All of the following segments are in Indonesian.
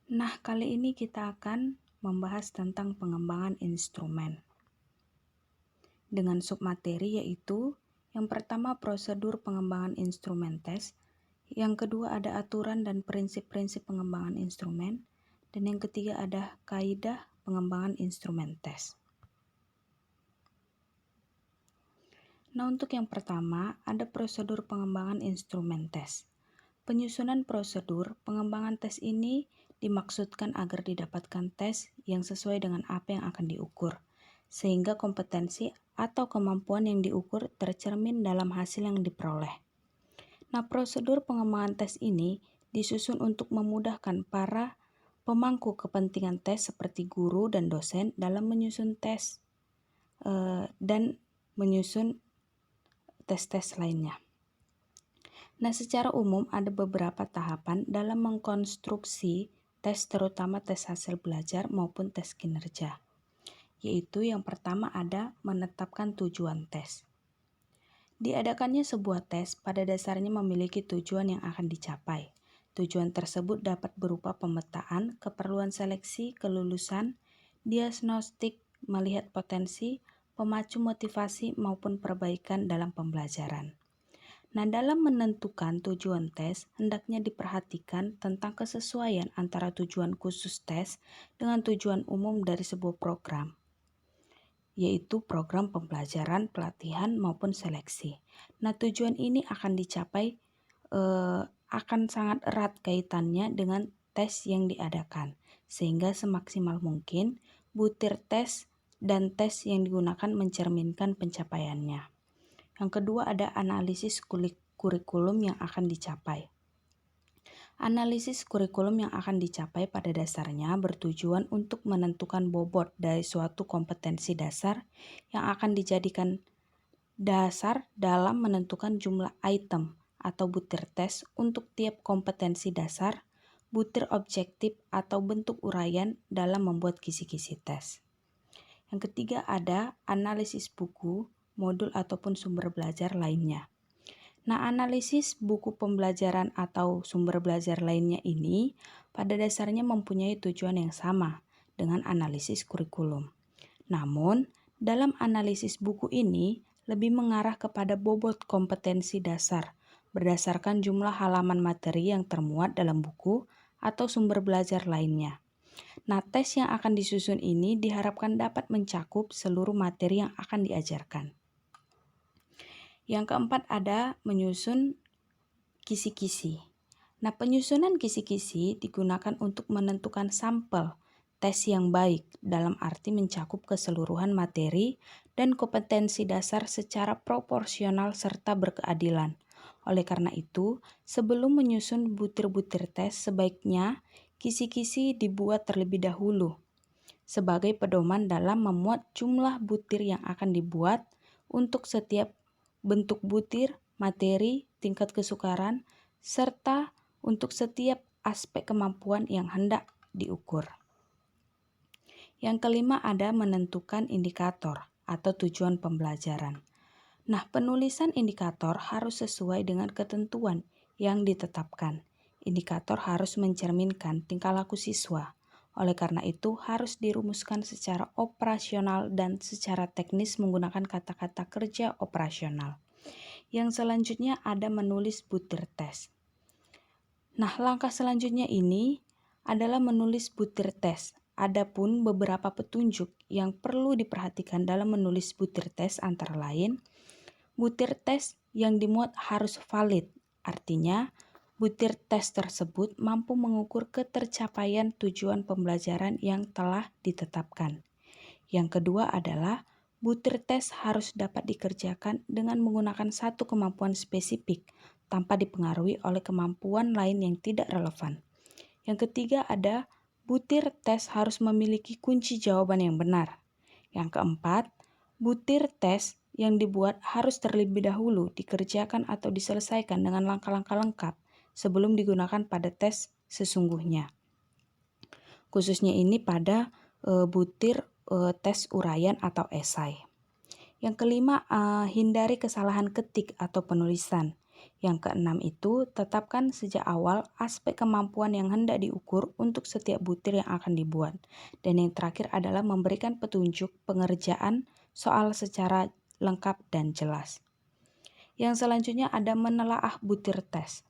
Nah, kali ini kita akan membahas tentang pengembangan instrumen dengan submateri yaitu yang pertama prosedur pengembangan instrumen tes, yang kedua ada aturan dan prinsip-prinsip pengembangan instrumen, dan yang ketiga ada kaidah pengembangan instrumen tes. Nah, untuk yang pertama ada prosedur pengembangan instrumen tes. Penyusunan prosedur pengembangan tes ini dimaksudkan agar didapatkan tes yang sesuai dengan apa yang akan diukur, sehingga kompetensi atau kemampuan yang diukur tercermin dalam hasil yang diperoleh. Nah, prosedur pengembangan tes ini disusun untuk memudahkan para pemangku kepentingan tes seperti guru dan dosen dalam menyusun tes dan menyusun tes-tes lainnya. Nah, secara umum ada beberapa tahapan dalam mengkonstruksi tes, terutama tes hasil belajar maupun tes kinerja. Yaitu yang pertama ada menetapkan tujuan tes. Diadakannya sebuah tes pada dasarnya memiliki tujuan yang akan dicapai. Tujuan tersebut dapat berupa pemetaan, keperluan seleksi, kelulusan, diagnostik, melihat potensi, pemacu motivasi maupun perbaikan dalam pembelajaran. Nah, dalam menentukan tujuan tes, hendaknya diperhatikan tentang kesesuaian antara tujuan khusus tes dengan tujuan umum dari sebuah program, yaitu program pembelajaran, pelatihan, maupun seleksi. Nah, tujuan ini akan dicapai akan sangat erat kaitannya dengan tes yang diadakan, sehingga semaksimal mungkin butir tes dan tes yang digunakan mencerminkan pencapaiannya. Yang kedua ada analisis kurikulum yang akan dicapai. Analisis kurikulum yang akan dicapai pada dasarnya bertujuan untuk menentukan bobot dari suatu kompetensi dasar yang akan dijadikan dasar dalam menentukan jumlah item atau butir tes untuk tiap kompetensi dasar, butir objektif atau bentuk uraian dalam membuat kisi-kisi tes. Yang ketiga ada analisis buku, modul ataupun sumber belajar lainnya. Nah, analisis buku pembelajaran atau sumber belajar lainnya ini pada dasarnya mempunyai tujuan yang sama dengan analisis kurikulum. Namun, dalam analisis buku ini lebih mengarah kepada bobot kompetensi dasar berdasarkan jumlah halaman materi yang termuat dalam buku atau sumber belajar lainnya. Nah, tes yang akan disusun ini diharapkan dapat mencakup seluruh materi yang akan diajarkan. Yang keempat ada menyusun kisi-kisi. Nah, penyusunan kisi-kisi digunakan untuk menentukan sampel tes yang baik dalam arti mencakup keseluruhan materi dan kompetensi dasar secara proporsional serta berkeadilan. Oleh karena itu, sebelum menyusun butir-butir tes, sebaiknya kisi-kisi dibuat terlebih dahulu sebagai pedoman dalam memuat jumlah butir yang akan dibuat untuk setiap bentuk butir, materi, tingkat kesukaran, serta untuk setiap aspek kemampuan yang hendak diukur. Yang kelima ada menentukan indikator atau tujuan pembelajaran. Nah, penulisan indikator harus sesuai dengan ketentuan yang ditetapkan. Indikator harus mencerminkan tingkah laku siswa. Oleh karena itu, harus dirumuskan secara operasional dan secara teknis menggunakan kata-kata kerja operasional. Yang selanjutnya ada menulis butir tes. Nah, langkah selanjutnya ini adalah menulis butir tes. Adapun beberapa petunjuk yang perlu diperhatikan dalam menulis butir tes antara lain, butir tes yang dimuat harus valid, artinya butir tes tersebut mampu mengukur ketercapaian tujuan pembelajaran yang telah ditetapkan. Yang kedua adalah butir tes harus dapat dikerjakan dengan menggunakan satu kemampuan spesifik tanpa dipengaruhi oleh kemampuan lain yang tidak relevan. Yang ketiga ada butir tes harus memiliki kunci jawaban yang benar. Yang keempat, butir tes yang dibuat harus terlebih dahulu dikerjakan atau diselesaikan dengan langkah-langkah lengkap sebelum digunakan pada tes sesungguhnya. Khususnya ini pada butir tes uraian atau esai. Yang kelima, hindari kesalahan ketik atau penulisan. Yang keenam itu, tetapkan sejak awal aspek kemampuan yang hendak diukur untuk setiap butir yang akan dibuat. Dan yang terakhir adalah memberikan petunjuk pengerjaan soal secara lengkap dan jelas. Yang selanjutnya ada menelaah butir tes.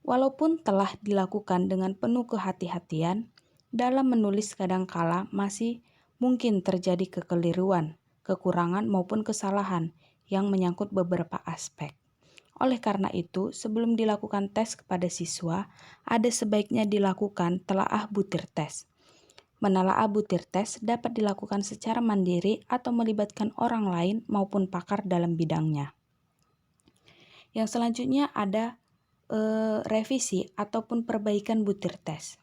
Walaupun telah dilakukan dengan penuh kehati-hatian, dalam menulis kadangkala masih mungkin terjadi kekeliruan, kekurangan maupun kesalahan yang menyangkut beberapa aspek. Oleh karena itu, sebelum dilakukan tes kepada siswa, ada sebaiknya dilakukan telaah butir tes. Menelaah butir tes dapat dilakukan secara mandiri atau melibatkan orang lain maupun pakar dalam bidangnya. Yang selanjutnya ada revisi ataupun perbaikan butir tes.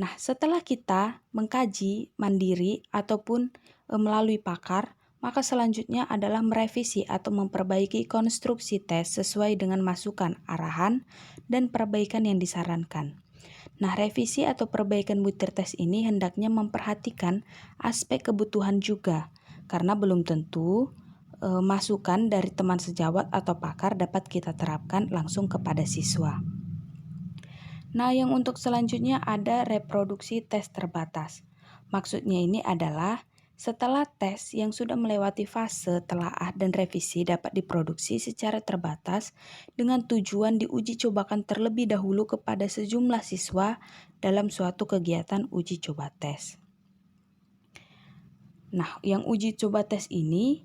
Nah, setelah kita mengkaji mandiri ataupun melalui pakar, maka selanjutnya adalah merevisi atau memperbaiki konstruksi tes sesuai dengan masukan, arahan, dan perbaikan yang disarankan. Nah, revisi atau perbaikan butir tes ini hendaknya memperhatikan aspek kebutuhan juga, karena belum tentu masukan dari teman sejawat atau pakar dapat kita terapkan langsung kepada siswa. Nah, yang untuk selanjutnya ada reproduksi tes terbatas. Maksudnya ini adalah setelah tes yang sudah melewati fase telaah dan revisi dapat diproduksi secara terbatas dengan tujuan diuji cobakan terlebih dahulu kepada sejumlah siswa dalam suatu kegiatan uji coba tes. Nah, yang uji coba tes ini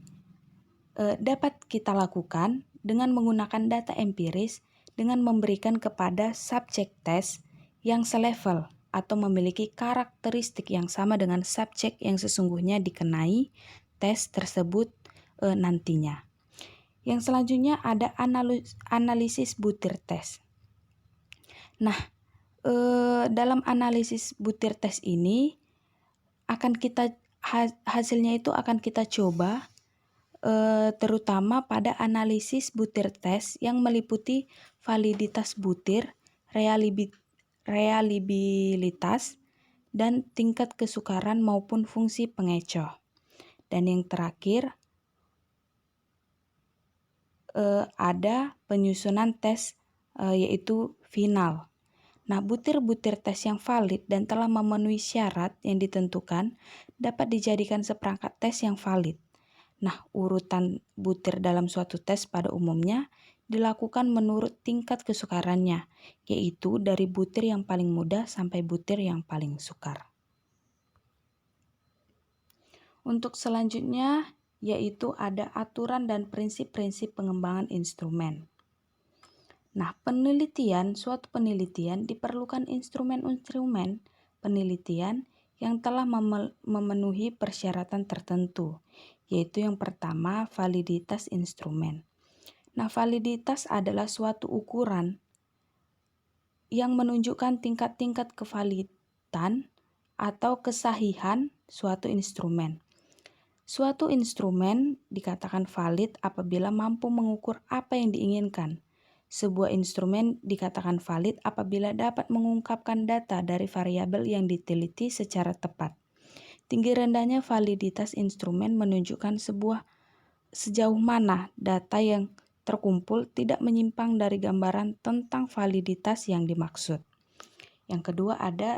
dapat kita lakukan dengan menggunakan data empiris dengan memberikan kepada subjek tes yang selevel atau memiliki karakteristik yang sama dengan subjek yang sesungguhnya dikenai tes tersebut nantinya. Yang selanjutnya ada analisis butir tes. Nah, dalam analisis butir tes ini akan kita hasilnya itu akan kita coba terutama pada analisis butir tes yang meliputi validitas butir, reliabilitas, dan tingkat kesukaran maupun fungsi pengecoh. Dan yang terakhir ada penyusunan tes yaitu final. Nah, butir-butir tes yang valid dan telah memenuhi syarat yang ditentukan dapat dijadikan seperangkat tes yang valid. Nah, urutan butir dalam suatu tes pada umumnya dilakukan menurut tingkat kesukarannya, yaitu dari butir yang paling mudah sampai butir yang paling sukar. Untuk selanjutnya yaitu ada aturan dan prinsip-prinsip pengembangan instrumen. Nah, suatu penelitian diperlukan instrumen-instrumen penelitian yang telah memenuhi persyaratan tertentu, yaitu yang pertama validitas instrumen. Nah, validitas adalah suatu ukuran yang menunjukkan tingkat-tingkat kevalidan atau kesahihan suatu instrumen. Suatu instrumen dikatakan valid apabila mampu mengukur apa yang diinginkan. Sebuah instrumen dikatakan valid apabila dapat mengungkapkan data dari variabel yang diteliti secara tepat. Tinggi rendahnya validitas instrumen menunjukkan sejauh mana data yang terkumpul tidak menyimpang dari gambaran tentang validitas yang dimaksud. Yang kedua ada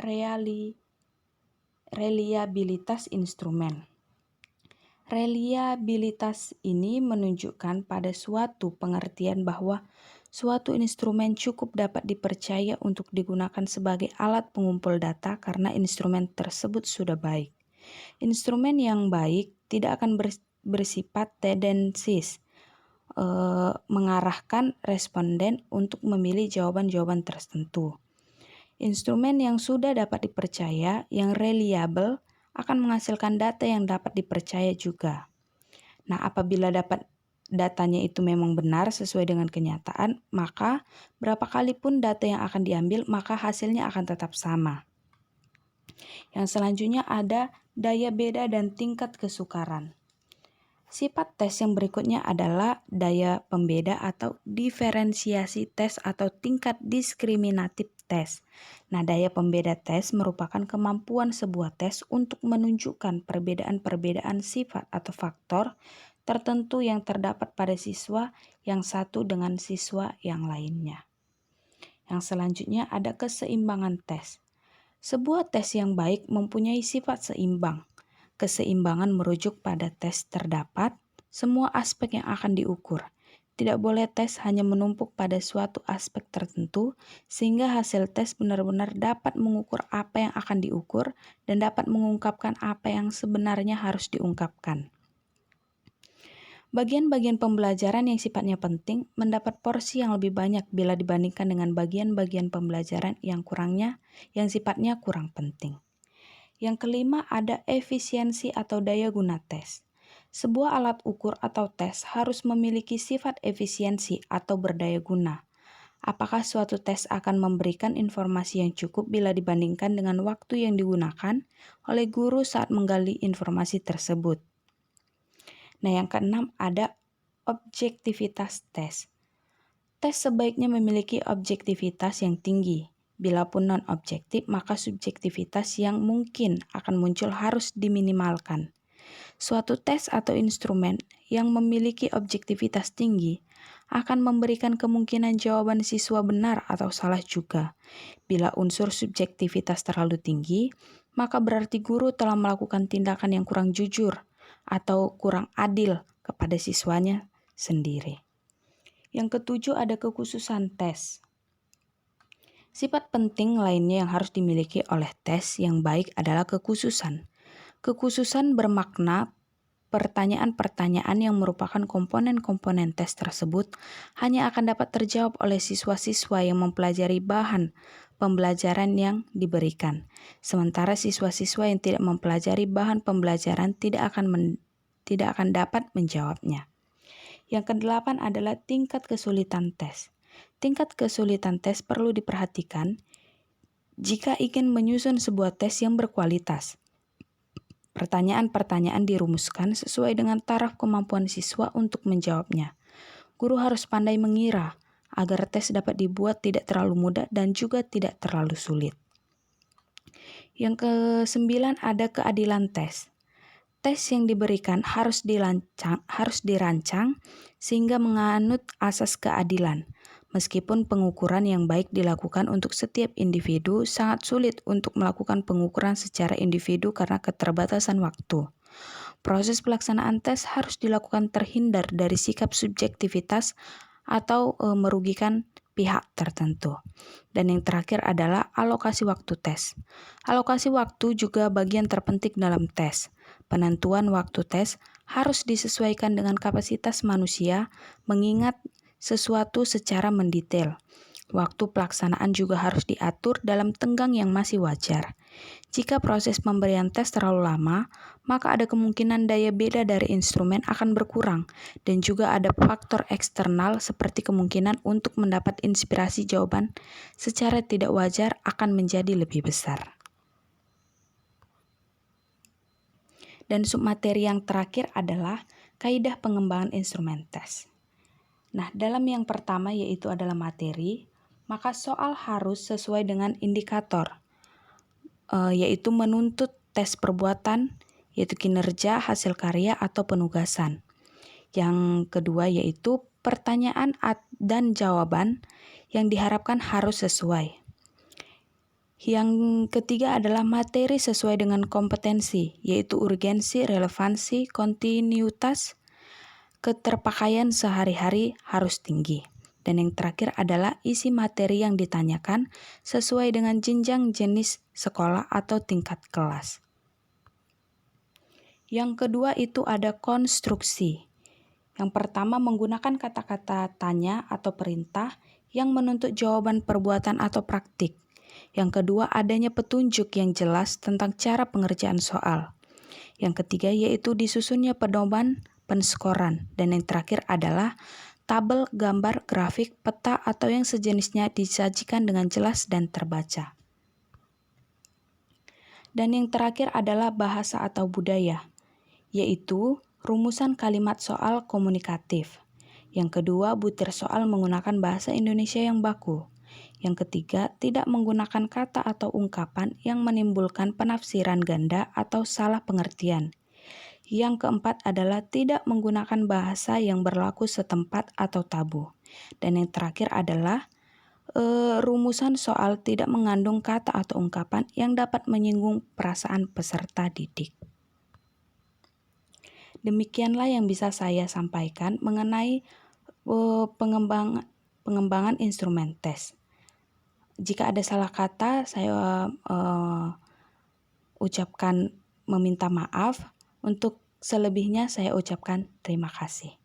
reliabilitas instrumen. Reliabilitas ini menunjukkan pada suatu pengertian bahwa suatu instrumen cukup dapat dipercaya untuk digunakan sebagai alat pengumpul data karena instrumen tersebut sudah baik. Instrumen yang baik tidak akan bersifat tendensius, mengarahkan responden untuk memilih jawaban-jawaban tertentu. Instrumen yang sudah dapat dipercaya, yang reliable, akan menghasilkan data yang dapat dipercaya juga. Nah, apabila datanya itu memang benar sesuai dengan kenyataan, maka berapa kali pun data yang akan diambil, maka hasilnya akan tetap sama. Yang selanjutnya ada daya beda dan tingkat kesukaran. Sifat tes yang berikutnya adalah daya pembeda atau diferensiasi tes atau tingkat diskriminatif tes. Nah, daya pembeda tes merupakan kemampuan sebuah tes untuk menunjukkan perbedaan-perbedaan sifat atau faktor tertentu yang terdapat pada siswa yang satu dengan siswa yang lainnya. Yang selanjutnya ada keseimbangan tes. Sebuah tes yang baik mempunyai sifat seimbang. Keseimbangan merujuk pada tes terdapat semua aspek yang akan diukur. Tidak boleh tes hanya menumpuk pada suatu aspek tertentu, sehingga hasil tes benar-benar dapat mengukur apa yang akan diukur dan dapat mengungkapkan apa yang sebenarnya harus diungkapkan. Bagian-bagian pembelajaran yang sifatnya penting mendapat porsi yang lebih banyak bila dibandingkan dengan bagian-bagian pembelajaran yang sifatnya kurang penting. Yang kelima ada efisiensi atau daya guna tes. Sebuah alat ukur atau tes harus memiliki sifat efisiensi atau berdaya guna. Apakah suatu tes akan memberikan informasi yang cukup bila dibandingkan dengan waktu yang digunakan oleh guru saat menggali informasi tersebut? Nah, yang keenam ada objektivitas tes. Tes sebaiknya memiliki objektivitas yang tinggi. Bilapun non-objektif, maka subjektivitas yang mungkin akan muncul harus diminimalkan. Suatu tes atau instrumen yang memiliki objektivitas tinggi akan memberikan kemungkinan jawaban siswa benar atau salah juga. Bila unsur subjektivitas terlalu tinggi, maka berarti guru telah melakukan tindakan yang kurang jujur atau kurang adil kepada siswanya sendiri. Yang ketujuh ada kekhususan tes. Sifat penting lainnya yang harus dimiliki oleh tes yang baik adalah kekhususan. Kekhususan bermakna pertanyaan-pertanyaan yang merupakan komponen-komponen tes tersebut hanya akan dapat terjawab oleh siswa-siswa yang mempelajari bahan pembelajaran yang diberikan. Sementara siswa-siswa yang tidak mempelajari bahan pembelajaran tidak akan dapat menjawabnya. Yang kedelapan adalah tingkat kesulitan tes. Tingkat kesulitan tes perlu diperhatikan jika ingin menyusun sebuah tes yang berkualitas. Pertanyaan-pertanyaan dirumuskan sesuai dengan taraf kemampuan siswa untuk menjawabnya. Guru harus pandai mengira agar tes dapat dibuat tidak terlalu mudah dan juga tidak terlalu sulit. Yang kesembilan ada keadilan tes. Tes yang diberikan harus dirancang sehingga menganut asas keadilan. Meskipun pengukuran yang baik dilakukan untuk setiap individu, sangat sulit untuk melakukan pengukuran secara individu karena keterbatasan waktu. Proses pelaksanaan tes harus dilakukan terhindar dari sikap subjektivitas atau merugikan pihak tertentu. Dan yang terakhir adalah alokasi waktu tes. Alokasi waktu juga bagian terpenting dalam tes. Penentuan waktu tes harus disesuaikan dengan kapasitas manusia, mengingat sesuatu secara mendetail. Waktu pelaksanaan juga harus diatur dalam tenggang yang masih wajar. Jika proses pemberian tes terlalu lama, maka ada kemungkinan daya beda dari instrumen akan berkurang, dan juga ada faktor eksternal seperti kemungkinan untuk mendapat inspirasi jawaban secara tidak wajar akan menjadi lebih besar. Dan submateri yang terakhir adalah kaidah pengembangan instrumen tes. Nah, dalam yang pertama yaitu adalah materi, maka soal harus sesuai dengan indikator, yaitu menuntut tes perbuatan, yaitu kinerja, hasil karya, atau penugasan. Yang kedua yaitu pertanyaan dan jawaban yang diharapkan harus sesuai. Yang ketiga adalah materi sesuai dengan kompetensi, yaitu urgensi, relevansi, kontinuitas, keterpakaian sehari-hari harus tinggi. Dan yang terakhir adalah isi materi yang ditanyakan sesuai dengan jenjang jenis sekolah atau tingkat kelas. Yang kedua itu ada konstruksi. Yang pertama menggunakan kata-kata tanya atau perintah yang menuntut jawaban perbuatan atau praktik. Yang kedua adanya petunjuk yang jelas tentang cara pengerjaan soal. Yang ketiga yaitu disusunnya pedoman penskoran, dan yang terakhir adalah tabel, gambar, grafik, peta, atau yang sejenisnya disajikan dengan jelas dan terbaca. Dan yang terakhir adalah bahasa atau budaya, yaitu rumusan kalimat soal komunikatif. Yang kedua, butir soal menggunakan bahasa Indonesia yang baku. Yang ketiga, tidak menggunakan kata atau ungkapan yang menimbulkan penafsiran ganda atau salah pengertian. Yang keempat adalah tidak menggunakan bahasa yang berlaku setempat atau tabu. Dan yang terakhir adalah rumusan soal tidak mengandung kata atau ungkapan yang dapat menyinggung perasaan peserta didik. Demikianlah yang bisa saya sampaikan mengenai pengembangan instrumen tes. Jika ada salah kata, saya ucapkan meminta maaf. Untuk selebihnya saya ucapkan terima kasih.